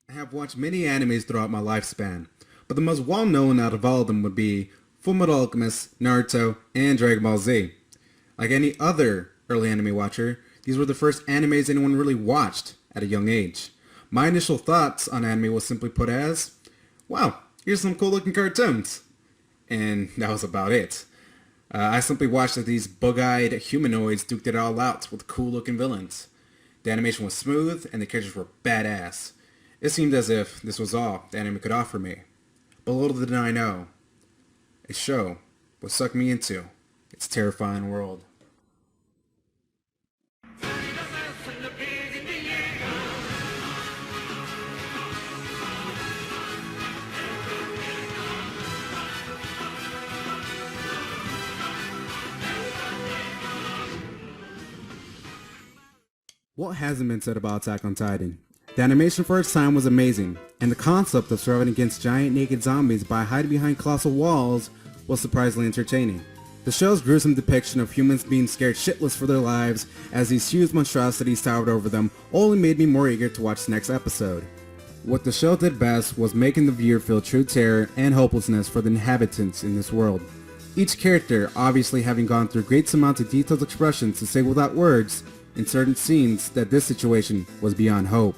I have watched many animes throughout my lifespan, but the most well-known out of all of them would be Fullmetal Alchemist, Naruto, and Dragon Ball Z. Like any other early anime watcher, these were the first animes anyone really watched at a young age. My initial thoughts on anime was simply put as, wow, here's some cool looking cartoons. And that was about it. I simply watched as these bug-eyed humanoids duked it all out with cool looking villains. The animation was smooth and the characters were badass. It seemed as if this was all the anime could offer me. But little did I know, a show would suck me into its terrifying world. What hasn't been said about Attack on Titan? The animation for its time was amazing, and the concept of surviving against giant naked zombies by hiding behind colossal walls was surprisingly entertaining. The show's gruesome depiction of humans being scared shitless for their lives as these huge monstrosities towered over them only made me more eager to watch the next episode. What the show did best was making the viewer feel true terror and hopelessness for the inhabitants in this world. Each character obviously having gone through great amounts of detailed expressions to say without words in certain scenes that this situation was beyond hope.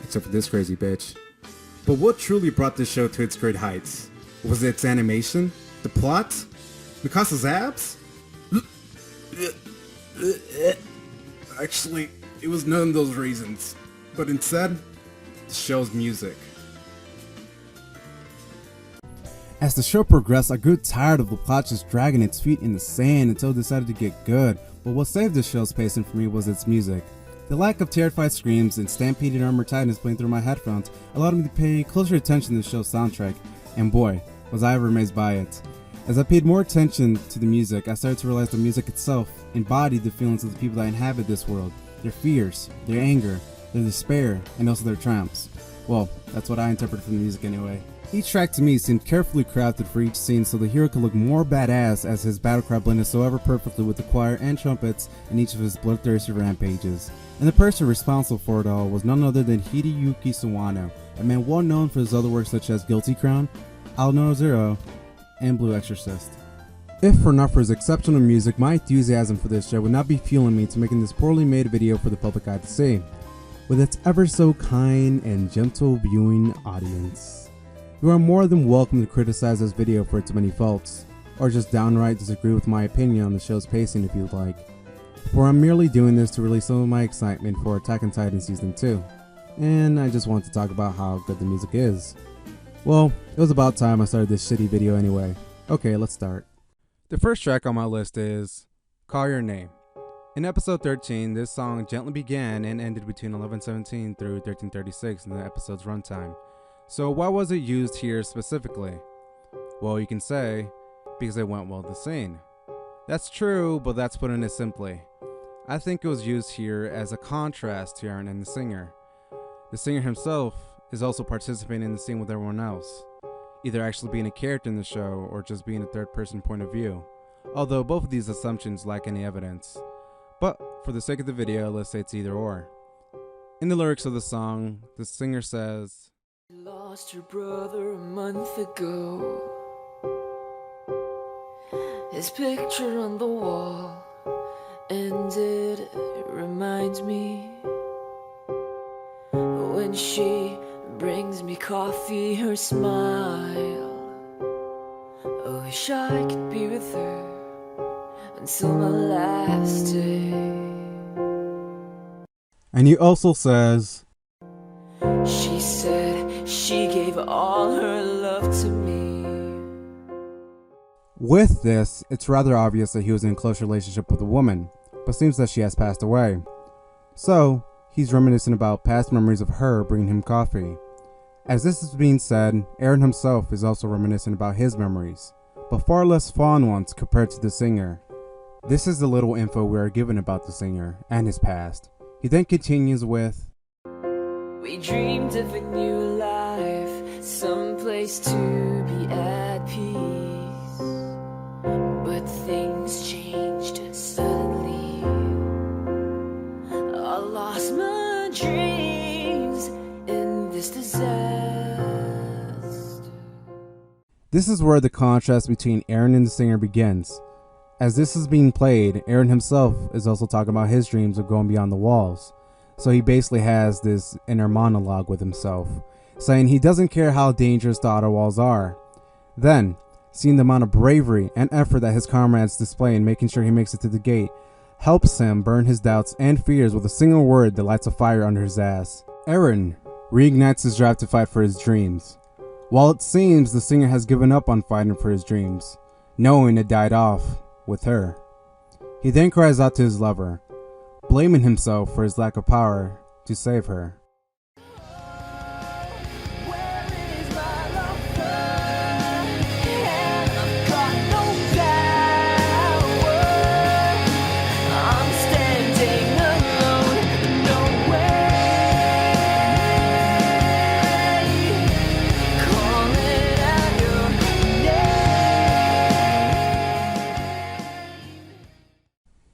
Except for this crazy bitch. But what truly brought this show to its great heights? Was it its animation? The plot? Mikasa's abs? Actually, it was none of those reasons. But instead, the show's music. As the show progressed, I grew tired of the plot just dragging its feet in the sand until it decided to get good. But what saved the show's pacing for me was its music. The lack of terrified screams and stampeded armored titans playing through my headphones allowed me to pay closer attention to the show's soundtrack, and boy, was I ever amazed by it. As I paid more attention to the music, I started to realize the music itself embodied the feelings of the people that inhabit this world, their fears, their anger, their despair, and also their triumphs. Well, that's what I interpreted from the music anyway. Each track to me seemed carefully crafted for each scene so the hero could look more badass as his battle cry blended so ever perfectly with the choir and trumpets in each of his bloodthirsty rampages. And the person responsible for it all was none other than Hideyuki Sawano, a man well known for his other works such as Guilty Crown, Al No Zero, and Blue Exorcist. If for not for his exceptional music, my enthusiasm for this show would not be fueling me to making this poorly made video for the public eye to see, with its ever so kind and gentle viewing audience. You are more than welcome to criticize this video for its many faults, or just downright disagree with my opinion on the show's pacing if you'd like. For I'm merely doing this to release some of my excitement for Attack on Titan Season 2, and I just want to talk about how good the music is. Well, it was about time I started this shitty video anyway. Okay, let's start. The first track on my list is Call Your Name. In episode 13, this song gently began and ended between 11:17 through 13:36 in the episode's runtime. So why was it used here specifically? Well, you can say, because it went well with the scene. That's true, but that's putting it simply. I think it was used here as a contrast to Aaron and the singer. The singer himself is also participating in the scene with everyone else, either actually being a character in the show or just being a third person point of view, although both of these assumptions lack any evidence. But for the sake of the video, let's say it's either or. In the lyrics of the song, the singer says, "Lost her brother a month ago. His picture on the wall, and it reminds me when she brings me coffee, her smile. I wish I could be with her until my last day." And he also says, "She said she gave all her love to me." With this, it's rather obvious that he was in a close relationship with a woman, but seems that she has passed away. So, he's reminiscing about past memories of her bringing him coffee. As this is being said, Aaron himself is also reminiscing about his memories, but far less fond ones compared to the singer. This is the little info we are given about the singer and his past. He then continues with, "We dreamed of a new life, someplace to be at peace, but things changed suddenly. I lost my dreams in this disaster. This is where the contrast between Aaron and the singer begins. As this is being played, Aaron himself is also talking about his dreams of going beyond the walls. So he basically has this inner monologue with himself, saying he doesn't care how dangerous the outer walls are. Then, seeing the amount of bravery and effort that his comrades display in making sure he makes it to the gate, helps him burn his doubts and fears with a single word that lights a fire under his ass. Aaron reignites his drive to fight for his dreams. While it seems the singer has given up on fighting for his dreams, knowing it died off with her. He then cries out to his lover, blaming himself for his lack of power to save her.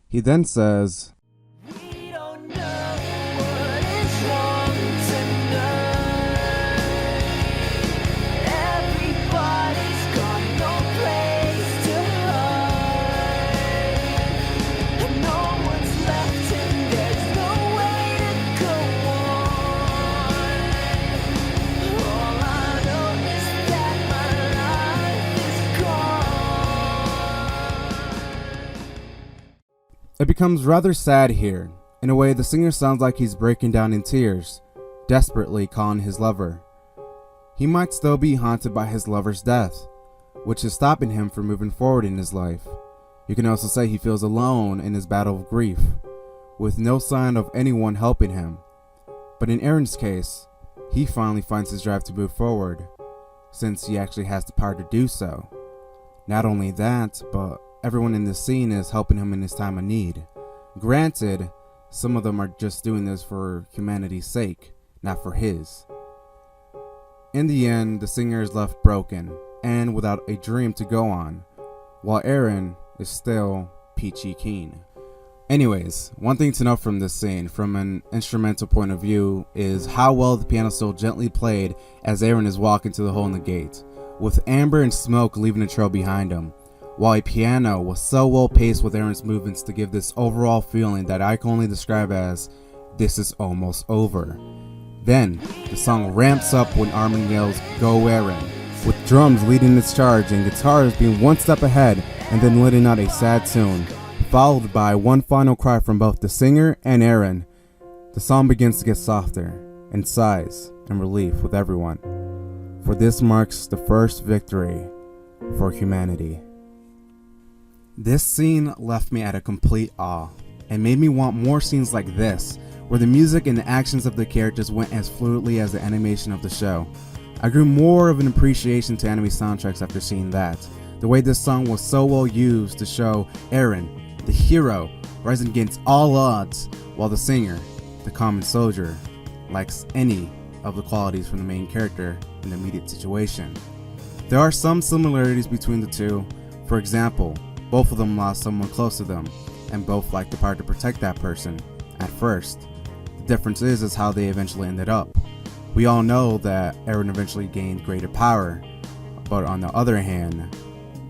He then says, We don't know what is wrong tonight. Everybody's got no place to hide, and no one's left and there's no way to go on. All I know is that my life is gone. It becomes rather sad here. In a way, the singer sounds like he's breaking down in tears, desperately calling his lover. He might still be haunted by his lover's death, which is stopping him from moving forward in his life. You can also say he feels alone in his battle of grief, with no sign of anyone helping him. But in Aaron's case, he finally finds his drive to move forward, since he actually has the power to do so. Not only that, but everyone in this scene is helping him in his time of need. Granted, some of them are just doing this for humanity's sake, not for his. In the end, the singer is left broken and without a dream to go on, while Aaron is still peachy keen. Anyways, one thing to note from this scene, from an instrumental point of view, is how well the piano still gently played as Aaron is walking to the hole in the gate, with amber and smoke leaving a trail behind him, while a piano was so well paced with Aaron's movements to give this overall feeling that I can only describe as, this is almost over. Then, the song ramps up when Armin yells, "Go Aaron," with drums leading its charge and guitars being one step ahead and then letting out a sad tune, followed by one final cry from both the singer and Aaron. The song begins to get softer, and sighs and relief with everyone, for this marks the first victory for humanity. This scene left me at a complete awe, and made me want more scenes like this, where the music and the actions of the characters went as fluidly as the animation of the show. I grew more of an appreciation to anime soundtracks after seeing that. The way this song was so well used to show Aaron, the hero, rising against all odds, while the singer, the common soldier, lacks any of the qualities from the main character in the immediate situation. There are some similarities between the two. For example, both of them lost someone close to them, and both liked the power to protect that person at first. The difference is how they eventually ended up. We all know that Aaron eventually gained greater power, but on the other hand,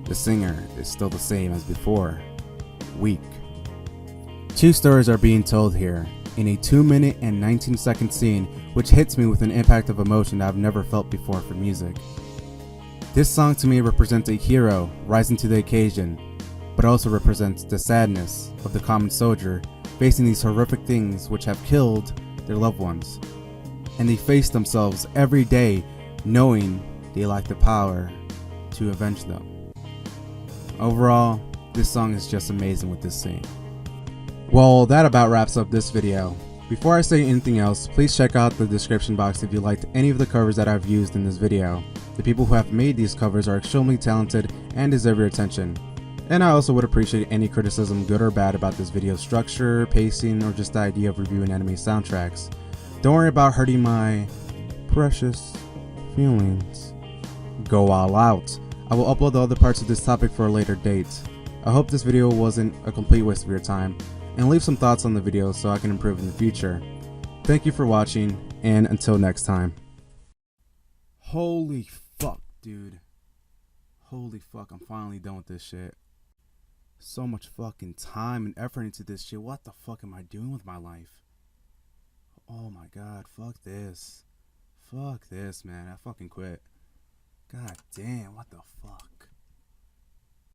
the singer is still the same as before, weak. Two stories are being told here, in a 2-minute and 19-second scene, which hits me with an impact of emotion that I've never felt before for music. This song to me represents a hero rising to the occasion, but also represents the sadness of the common soldier facing these horrific things which have killed their loved ones. And they face themselves every day knowing they lack the power to avenge them. Overall, this song is just amazing with this scene. Well, that about wraps up this video. Before I say anything else, please check out the description box if you liked any of the covers that I've used in this video. The people who have made these covers are extremely talented and deserve your attention. And I also would appreciate any criticism, good or bad, about this video's structure, pacing, or just the idea of reviewing anime soundtracks. Don't worry about hurting my precious feelings. Go all out. I will upload the other parts of this topic for a later date. I hope this video wasn't a complete waste of your time, and leave some thoughts on the video so I can improve in the future. Thank you for watching, and until next time. Holy fuck, dude. Holy fuck, I'm finally done with this shit. So much fucking time and effort into this shit. What the fuck am I doing with my life? Oh my god, fuck this. Fuck this, man. I fucking quit. God damn, what the fuck?